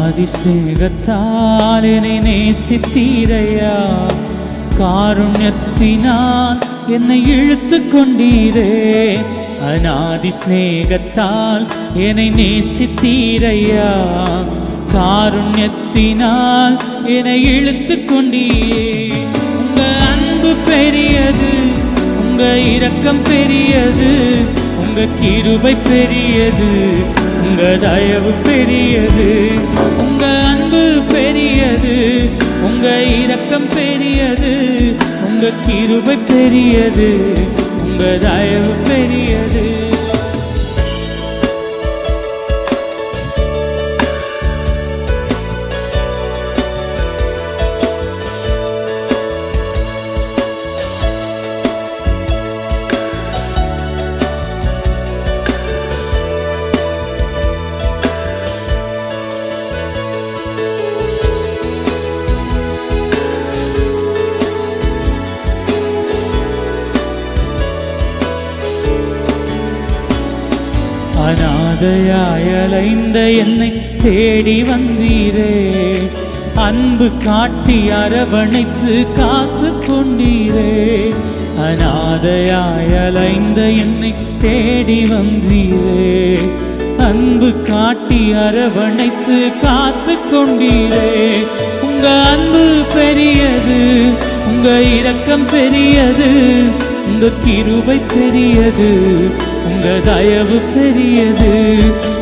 அநாதி ஸ்நேகத்தால் என்னை நேசித்தீரையா, காருண்யத்தினால் என்னை இழுத்து கொண்டீரே. அநாதி ஸ்நேகத்தால் என்னை நேசித்தீரையா, காருண்யத்தினால் என்னை இழுத்து கொண்டீரே. உங்க அன்பு பெரியது, உங்க இரக்கம் பெரியது, உங்க கிருபை பெரியது, உங்க தயவு பெரியது. உங்க அன்பு பெரியது, உங்க இரக்கம் பெரியது, உங்க கிருபை பெரியது, உங்க தயவு பெரியது. அநாதையாய் அலைந்த என்னை தேடி வந்தீரே, அன்பு காட்டி அரவணைத்து காத்து கொண்டீரே. அநாதையாய் அலைந்த என்னை தேடி வந்தீரே, அன்பு காட்டி அரவணைத்து காத்து கொண்டீரே. உங்க அன்பு பெரியது, உங்க இரக்கம் பெரியது, உங்க கிருபை பெரியது, உங்க தயவு பெரியது.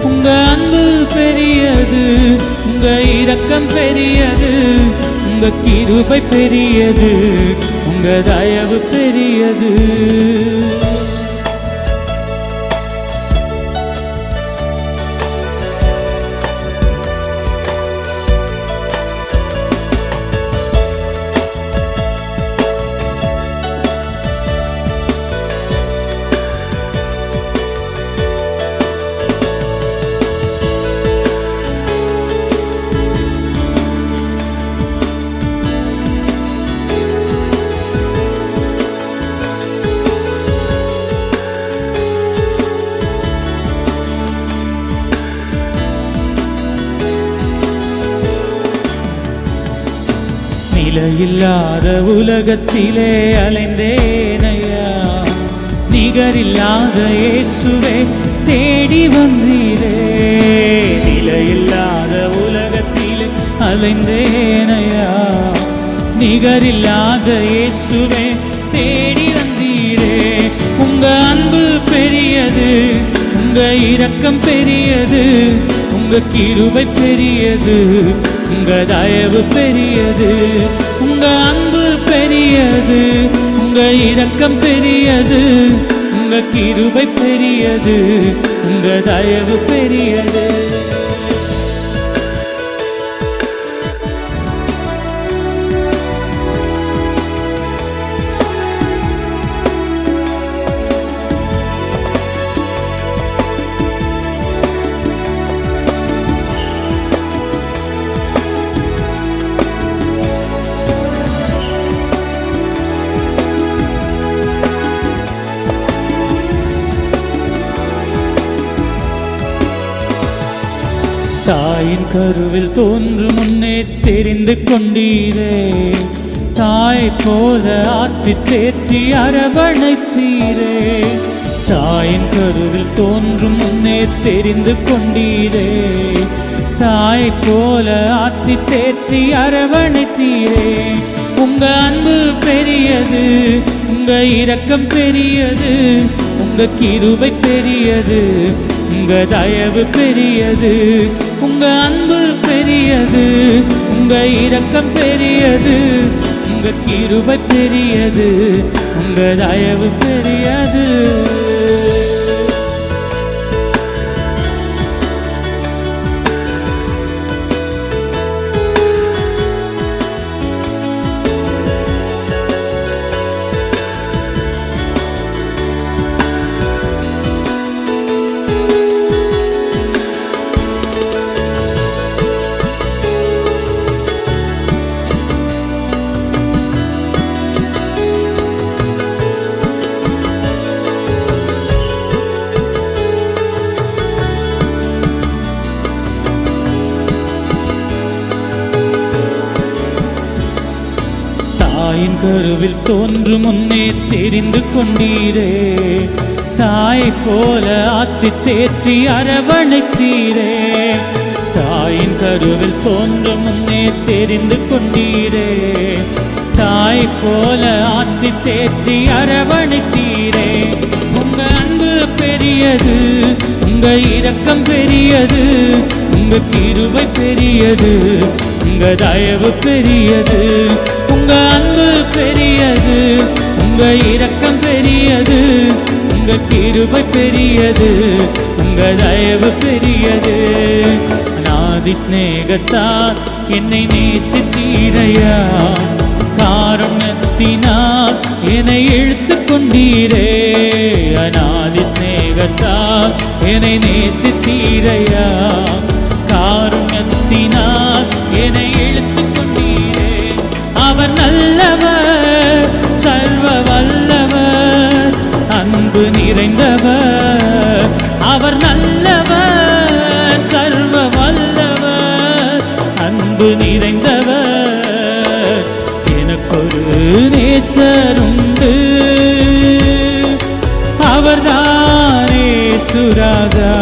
உங்க அன்பு பெரியது, உங்க இரக்கம் பெரியது, உங்க கிருபை பெரியது, உங்க தயவு பெரியது. நிலையில்லாத உலகத்திலே அலைந்தேனையா, நிகரில்லாத இயேசுவே தேடி வந்தீரே. நிலையில்லாத உலகத்திலே அலைந்தேனையா, நிகரில்லாத இயேசுவே தேடி வந்தீரே. உங்க அன்பு பெரியது, உங்க இரக்கம் பெரியது, உங்க கிருபை பெரியது, உங்க தயவு பெரியது. உங்க அன்பு பெரியது, உங்க இரக்கம் பெரியது, உங்க கிருபை பெரியது, உங்க தயவு பெரியது. தாயின் கருவில் தோன்றும் முன்னே தெரிந்து கொண்டீரே, தாய் போல ஆற்றி தேற்றி அரவணைத்தீரே. தாயின் கருவில் தோன்றும் முன்னே தெரிந்து கொண்டீரே, தாய் போல ஆற்றி தேற்றி அரவணைத்தீரே. உங்க அன்பு பெரியது, உங்க இரக்கம் பெரியது, உங்க கிருபை பெரியது, உங்க தயவு பெரியது. உங்க அன்பு பெரியது, உங்க இரக்கம் பெரியது, உங்க கிருபை பெரியது, உங்க தயவு பெரியது. கருவில் தோன்றும் முன்னே தெரிந்து கொண்டீரே, தாயை போல ஆத்தி தேற்றி அரவணைத்தீரே. தாயின் கருவில் தோன்றும் முன்னே தெரிந்து கொண்டீரே, தாய் போல ஆத்தி தேற்றி அரவணைத்தீரே. உங்க அன்பு பெரியது, உங்க இரக்கம் பெரியது, உங்க கிருபை பெரியது, உங்க தயவு பெரியது. உங்க அன்பு பெரியது, உங்க இரக்கம் பெரியது, உங்க கிருபை பெரியது, உங்க தயவு பெரியது. அநாதி ஸ்நேகத்தால் என்னை நேசித்தீரையா, காருண்யத்தினால் என்னை இழுத்துக் கொண்டீரே. அநாதி ஸ்நேகத்தால் என்னை நேசித்தீரையா, காருண்யத்தினால் என்னை இழுத்துக் கொண்டீரே. அவர் நல்லவர், சர்வ வல்லவர், அன்பு நிறைந்தவர். அவர் நல்லவர், சர்வ வல்லவர், அன்பு நிறைந்தவர். எனக்கொரு நேசருண்டு, அவர்தானே சுராஜா.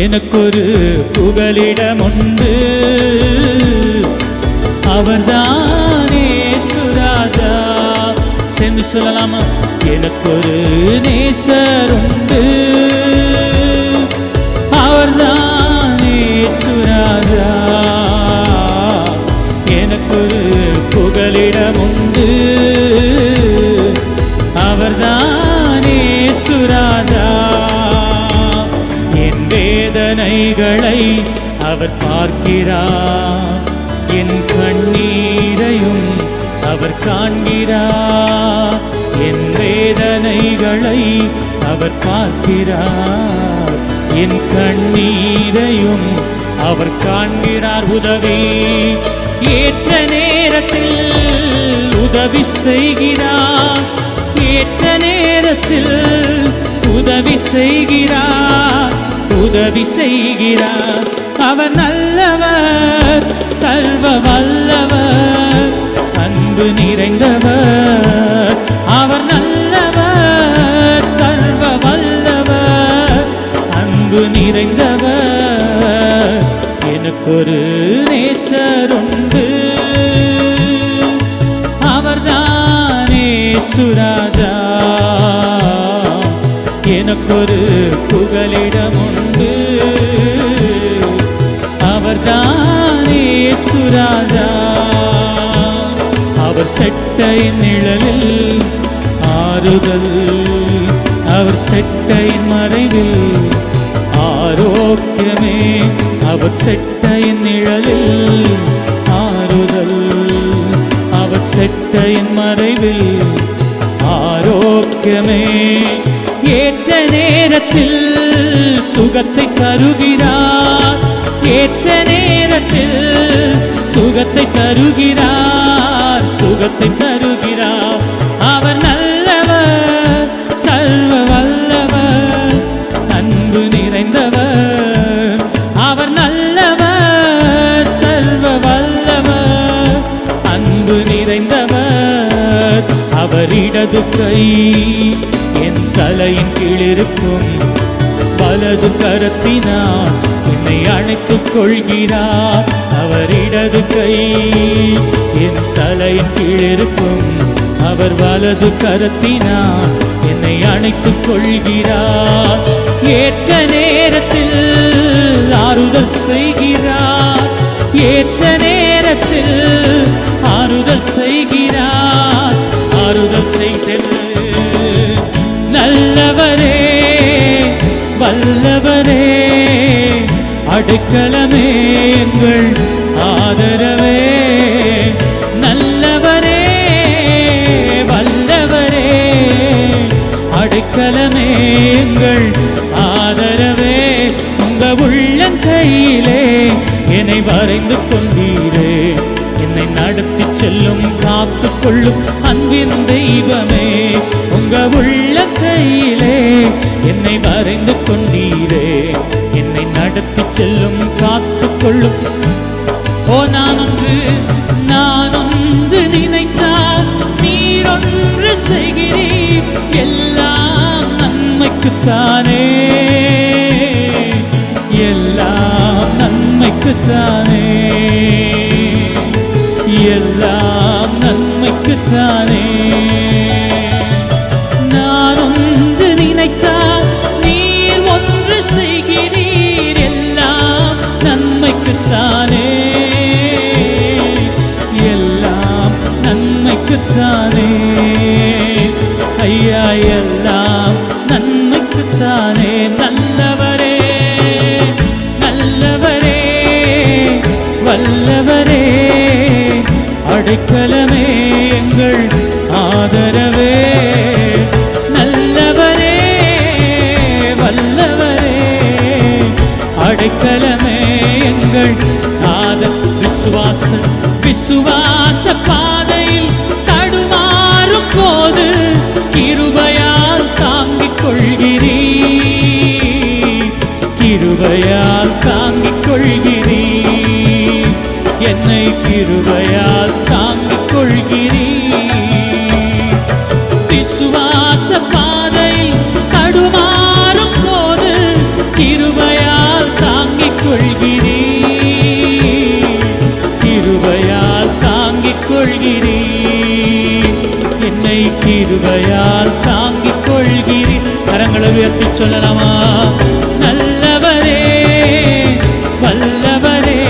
எனக்கொரு புகலிடம் உண்டு, அவர்தானே சுராஜா. சேர்ந்து சொல்லலாமா? எனக்கொரு நேசருண்டு, அவர்தானே சுராஜா. எனக்கொரு புகலிடம் உண்டு, அவர்தானே சுராஜா. என் வேதனைகளை அவர் பார்க்கிறார், என் கண்ணீரையும் அவர் காண்கிறார். என் வேதனைகளை அவர் பார்க்கிறார், என் கண்ணீரையும் அவர் காண்கிறார். உதவி ஏற்ற நேரத்தில் உதவி செய்கிறார், ஏற்ற நேரத்தில் உதவி செய்கிறார், உதவி செய்கிறார். அவர் நல்லவர், சர்வ வல்லவர், அன்பு நிறைந்தவர். அவர் நல்லவர், சர்வ வல்லவர், அன்பு நிறைந்தவர். எனக்கொரு நேசருண்டு, அவர்தானே சுராஜா. எனக்கொரு புகலிடம் உண்டு, அவர்தானே சுராஜா. அவர் செட்டையின் நிழலில் ஆறுதல், அவர் செட்டையின் மறைவில் ஆரோக்கியமே. அவர் செட்டையின் நிழலில் ஆறுதல், அவர் செட்டையின் மறைவில் ஆரோக்கியமே. ஏற்ற நேரத்தில் சுகத்தை தருகிறார், ஏற்ற நேரத்தில் சுகத்தை தருகிறார், சுகத்தை தருகிறார். அவர் நல்லவர், சர்வ வல்லவர், அன்பு நிறைந்தவர். அவர் நல்லவர், சர்வ வல்லவர், அன்பு நிறைந்தவர். அவர் இடது கை என் தலையின் கீழிருக்கும், வலது கரத்தினால் என்னை அணைத்துக் கொள்கிறார். அவர் இடது கை என் தலையின் கீழிருக்கும், அவர் வலது கரத்தினால் என்னை அணைத்துக் கொள்கிறார். ஏற்ற நேரத்தில் ஆறுதல் செய்கிறார், ஏற்ற நேரத்தில் ஆறுதல் செய்கிறார், ஆறுதல் செய்கிறது. நல்லவரே, வல்லவரே, அடைக்கலமே, எங்கள் ஆதரவே. நல்லவரே, வல்லவரே, அடைக்கலமே, எங்கள் ஆதரவே. உங்க உள்ளங்கையிலே என்னை வரைந்து கொண்டீரே, என்னை நடத்தி செல்லும் காத்து கொள்ளும் அன்பின் தெய்வமே. உங்க உள்ளங்கையிலே என்னை வரைந்து கொண்டீரே, என்னை நடத்தி செல்லும் காத்து கொள்ளும். ஓ நான் ஒன்று செய்கிறீர் எல்லாம் நன்மைக்குத்தானே, எல்லாம் நன்மைக்குத்தானே, எல்லாம் நன்மைக்குத்தானே. நான் ஒன்று நினைத்தால் நீர் ஒன்று செய்கிறீர் எல்லாம் நன்மைக்குத்தானே, எல்லாம் நன்மைக்குத்தானே. ஐயா எல்லாம் நன்மைக்குத்தானே. நல்லவரே நல்லவரே வல்லவரே அடைக்கலமே எங்கள் ஆதரவே. நல்லவரே வல்லவரே அடைக்கலமே எங்கள் விசுவாச பாதையில் தடுமாறும் போது கிருபையால் தாங்கிக் கொள்கிறீர், கிருபையால் தாங்கிக் கொள்கிறீர், என்னை கிருபையால் தாங்கிக் கொள்கிறீர். விசுவாச பாதையில் தடுமாறும் போது கிருபையால் தாங்கிக் கொள்கிறீர், கிருபையால் தாங்கிக் கொள்கிறீர், என்னை கிருபையால் தாங்கிக் கொள்கிறீர். கரங்களை உயர்த்தி சொல்லலாமா? நல்லவரே வல்லவரே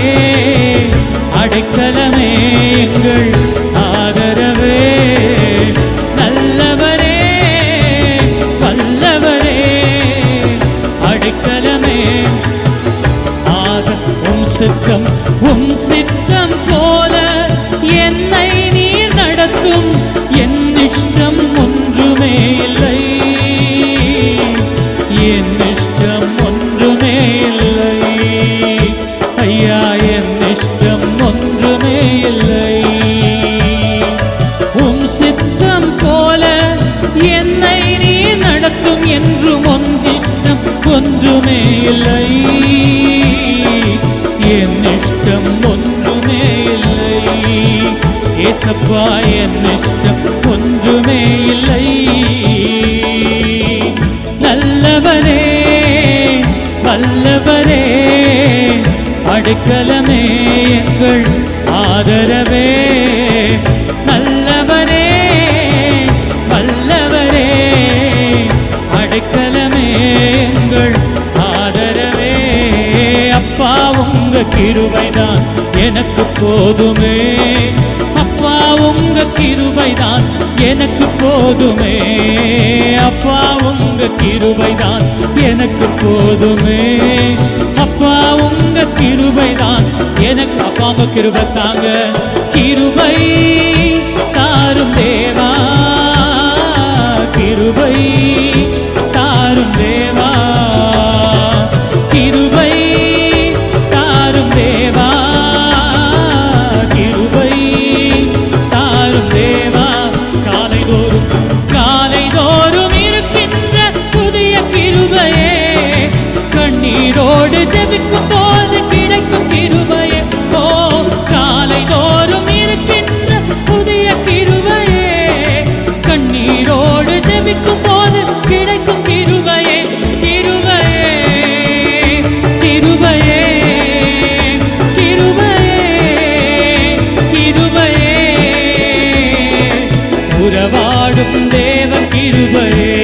அடைக்கலமே எங்கள் ஆதரவே. நல்லவரே வல்லவரே அடைக்கலமே உம் சித்தம் போல என்னை நீர் நடத்தும், என் இஷ்டம் ஒன்றுமே இல்லை, என் இஷ்டம் ஒன்றுமே இல்லை. ஐயா என் இஷ்டம் ஒன்றுமே இல்லை. உம் சித்தம் போல என்னை நீர் நடத்தும் என்றும் ஒன்றிஷ்டம் ஒன்றுமே இல்லை, என் இஷ்டம் ஒன்றுமே இல்லை. ஏசப்பா என் இஷ்டம் ஒன்றுமே இல்லை. நல்லவரே வல்லவரே அடைக்கலமே எங்கள் ஆதரவே. நல்லவரே வல்லவரே அடைக்கலமே எங்கள் ஆதரவே. அப்பா உங்க கிருபைதான் எனக்கு போதுமே, அப்பா உங்க கிருபைதான் எனக்கு போதுமே, அப்பா உங்க கிருபைதான் எனக்கு போதுமே, அப்பா உங்க கிருபைதான் எனக்கு. அப்பா உங்க கிருபை தாங்க, கிருபை தாரும் தேவா, கிருபை தாரும் தேவா, கிருபை தாரும் தேவா, கிருபை தாரும் தேவா. காலைதோறும் இருக்கின்ற புதிய கிருபையே, கண்ணீரோடு ஜெபிக்கும் போது கிடைக்கும் கிருபையே. ஓ காலைதோறும் இருக்கின்ற புதிய கிருபையே, கண்ணீரோடு ஜெபிக்கும் போது கிடைக்கும் கிருபையே. கிருபையே கிருபையே கிருபையே கிருபையே உறவாடும் தேவ கிருபையே,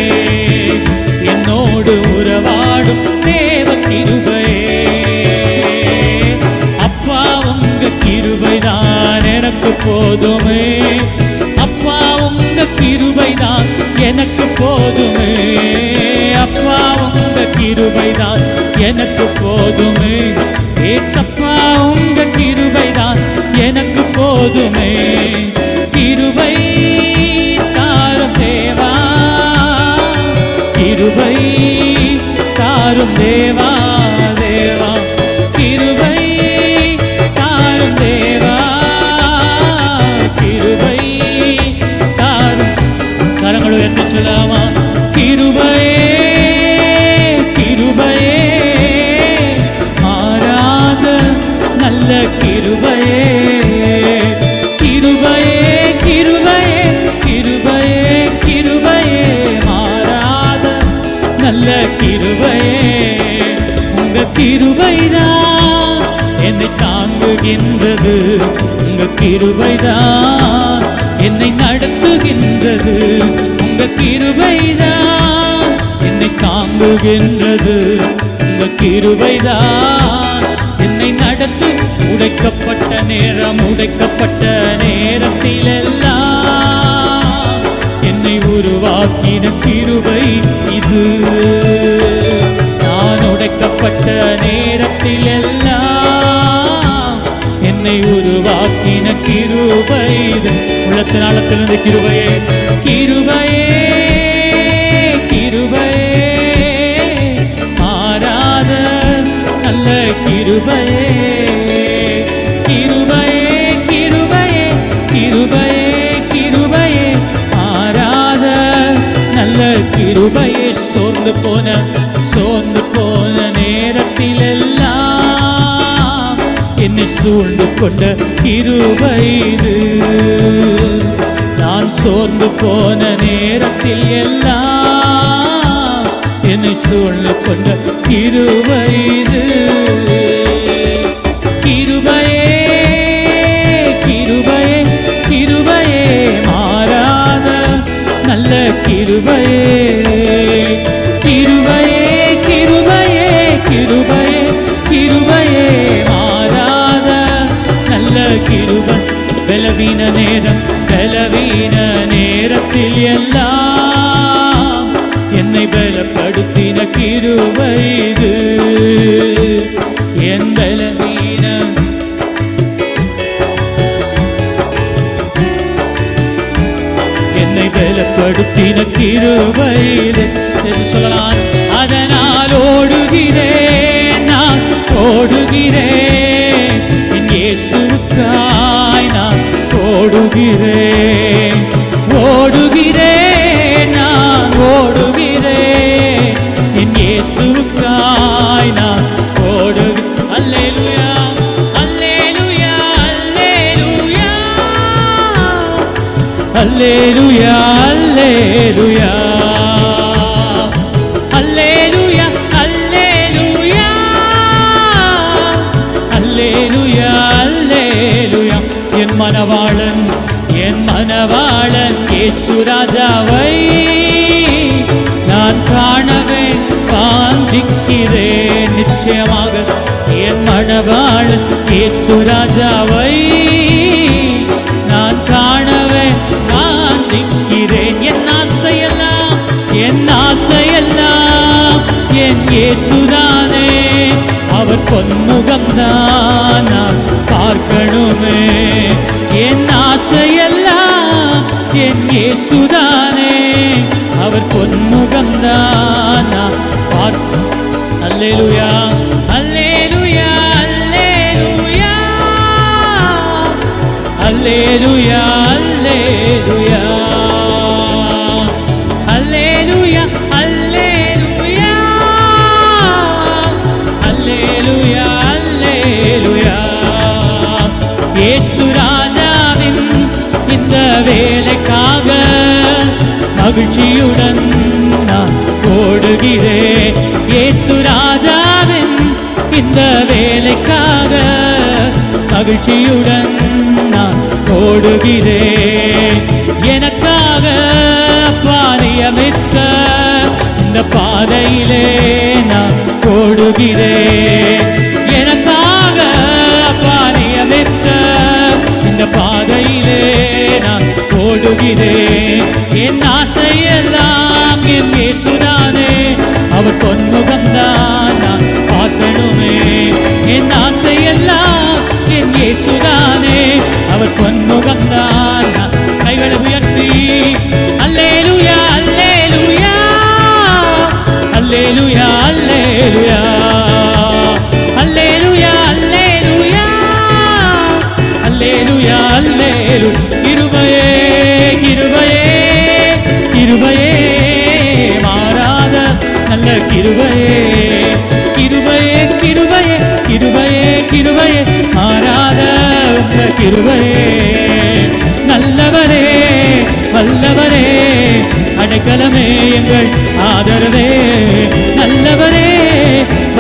என்னோடு உறவாடும் தேவ கிருபையே. அப்பா உங்க கிருபைதான் எனக்கு போதுமே, அப்பா உங்க கிருபைதான் எனக்கு போதுமே, அப்பா உங்க கிருபைதான் எனக்கு போதுமே. ஏசப்பா உங்க கிருபைதான் எனக்கு போதுமே. கிருபை தாரும் தேவா, கிருபை தாரும் தேவா, தேவா கிருபை தாரும் தேவா, கிருபை தாரும். கரங்களை உயர்த்தி சொல்லலாமா? கிருபையே கிருபையே மாறாத நல்ல கிருபையே, கிருபையே கிருபையே கிருபையே நல்ல கிருபையே. உங்க கிருபைதான் என்னை தாங்குகின்றது, உங்க கிருபைதான் என்னை நடத்துகின்றது, உங்க கிருபைதான் என்னை தாங்குகின்றது, உங்க கிருபைதான் என்னை நடத்து. உடைக்கப்பட்ட நேரத்திலெல்லாம் என்னை உருவாக்கின கிருபை இது. நான் உடைக்கப்பட்ட நேரத்திலெல்லாம் என்னை உருவாக்கின கிருபை இது. உள்ளத்தின் ஆழத்திலிருந்து கிருபையே, கிருபையே, கிருபையே, மாறாத நல்ல கிருபையே, கிருபையே, கிருபையே, கிருபையே, கிருபையே, மாறாத நல்ல கிருபையே. சோர்ந்து போன நேரத்திலெல்லாம் என்னை சூழ்ந்து கொண்ட கிருபை இது. நான் சோர்ந்து போன நேரத்தில் எல்லாம் என்னை சூழ்ந்து கொண்ட கிருபை இது. கிருபையே, கிருபையே, கிருபையே, மாறாத நல்ல கிருபையே, கிருபையே, கிருபையே, கிருபையே, கிருபையே, மாறாத நல்ல கிருபை. பலவீன நேரத்தில் எல்லாம் என்னை பலப்படுத்தின கிருபை இது. என் பலவீன என்னை பலப்படுத்தின கிருபை இது. சரி சொல்லலாம். அதனால் ஓடுகிறேன், நான் ஓடுகிறேன், என் இயேசுவுக்காய் நான் ஓடுகிறேன், ஓடுகிறேன், நான் ஓடுகிறேன், என் இயேசுவுக்காய் நான் ஓடுகிறேன். அல்லேலூயா, அல்லேலூயா, அல்லேலூயா, அல்லேலூயா, அல்லேலூயா, அல்லேலூயா, அல்லேலூயா, அல்லேலூயா. என் மனவாளன் இயேசு ராஜாவை நான் காணவே வாஞ்சிக்கிறேன். நிச்சயமாக என் மனவாளன் இயேசு ராஜாவை நான் காணவே வாஞ்சிக்கிறேன். என் ஆசையெல்லாம் என் இயேசுதானே, அவர் பொன்முகம்தான் நான் பார்க்கணுமே. என் ஆசையெல்லாம் என் இயேசுதானே, அவர் பொன்முகம்தான் நான் பார்க்க. அல்லேலூயா, அல்லேலூயா, அல்லேலூயா, அல்லேலூயா, அல்லேலூயா, அல்லேலூயா, அல்லேலூயா, அல்லேலூயா, அல்லேலூயா. இயேசு ராஜாவின் இந்த வேலைக்காக மகிழ்ச்சியுடன் நான் ஓடுகிறேன். இயேசு ராஜாவின் இந்த வேலைக்காக மகிழ்ச்சியுடன் நான் ஓடுகிறேன். எனக்காக அப்பா நியமித்த இந்த பாதையிலே நான் ஓடுகிறேன். எனக்காக அப்பா நியமித்த இந்த பாதையிலே நான் ஓடுகிறேன். என் ஆசையெல்லாம் என் இயேசுதானே, அவர் பொன்முகம்தான் நான் பார்க்கணுமே. என் ஆசையெல்லாம் என் இயேசுதானே, அவர் பொன்முகம்தான் நான். கைகளை உயர்த்தி அல்லேலூயா, அல்லேலூயா, அல்லேலூயா, அல்லேலூயா, அல்லேலூயா, அல்லேலூயா, அல்லேலூயா, அல்லேலூயா. கிருபையே, கிருபையே, கிருபையே, மாறாத நல்ல கிருபையே, கிருபையே, கிருபையே, கிருபையே, கிருபையே, மாறாத உங்க கிருபையே. நல்லவரே, வல்லவரே, அடைக்கலமே, எங்கள் ஆதரவே,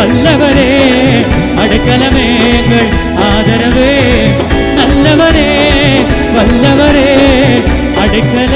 வல்லவரே அடைக்கலமே எங்கள் ஆதரவே நல்லவரே வல்லவரே அடைக்கல